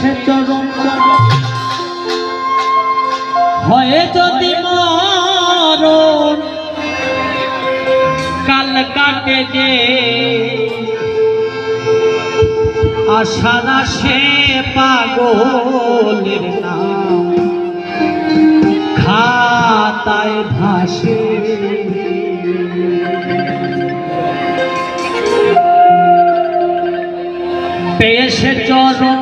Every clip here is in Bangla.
পেয়েছে চরণ হয়ে যদি মরণ কাল কাটে যে আশারা সে পাগলের নাম খাতায় ভাসে পেয়েছে চরণ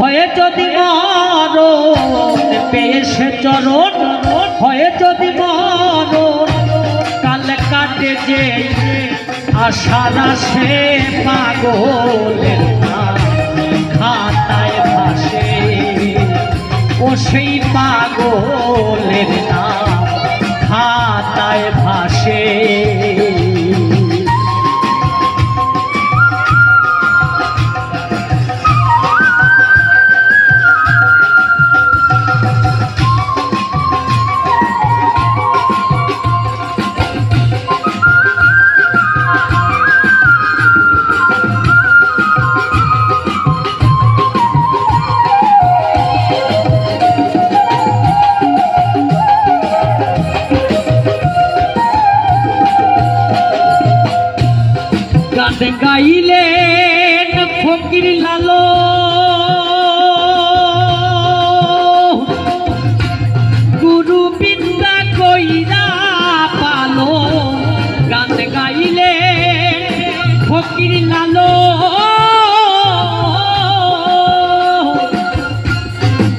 হয়ে যদি মরণ পেয়েছে চরণ হয়ে যদি মরণ কাল কাটে যে আশারা সে পাগলের নাম খাতায় ভাসে ও সেই পাগলের নাম খাতায় ভাসে গাইলেন ফকির লালো গুরু বিদ্যা কইরা পালো গান গাইলেন ফকির লালো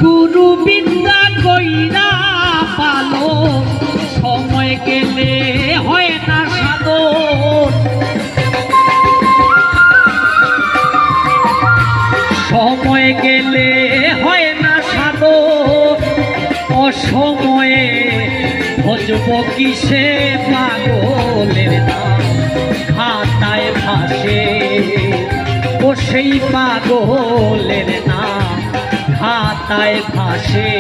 গুরু বিদ্যা কইরা পালো সময় গেলে হয় না সাধন সময় গেলে হয় না সাধন অসময়ে ভজব কিসে পাগলের নাম খাতায় ভাসে ও সেই পাগলের নাম খাতায় ভাসে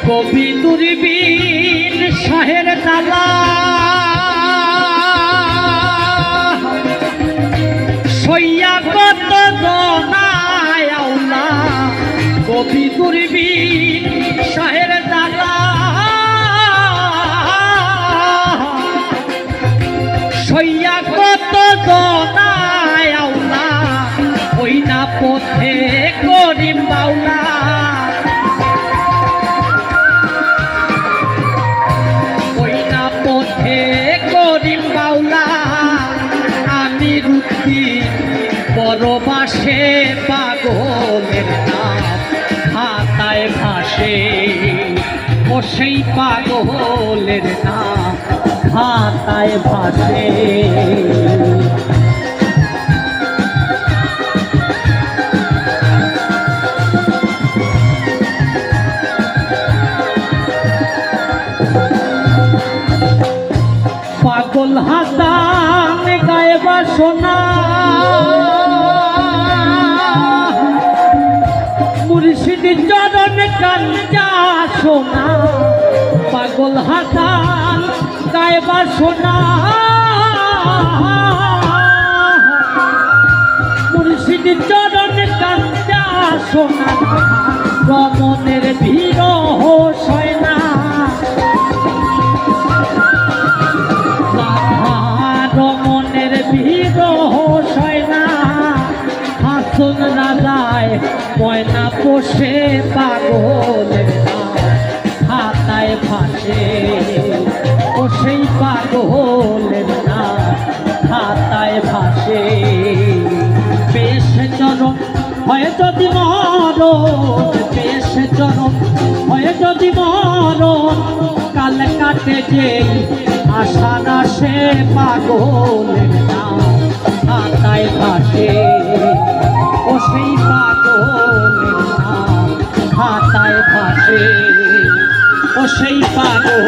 কবি দূরবীন শাহের তালা সইয়া কত জনায় আওলা কবি দূরবীন শাহের তালা সইয়া কত জনায় আওলা ওই না পথে করিম বাউলা আমি রুটি বড় বাসে পাগলের নাম খাতায় ভাসে ও সেই পাগলের নাম খাতায় ভাসে পাগল হাসান গায়বা সোনা মুর্শিদ চরণ কাঞ্জা সোনা পাগল হাসান গায়বা সোনা মুর্শিদ চরণ কাঞ্জা সোনা রমণের ভিড় হয় না রমণের ভিড় হয় না হাসন রাজায় ময়না পোষে পাগলের নাম খাতায় ভাসে ও সেই পাগলের নাম খাতায় ভাসে পেয়েছে চরণ হয় যদি মরণ পেয়েছে চরণ হয় যদি মরণ কাল কাটে যে আশারা সে পাগলের নাম খাতায় ভাসে ও সেই পাগলের নাম খাতায় ভাসে ও সেই পাগল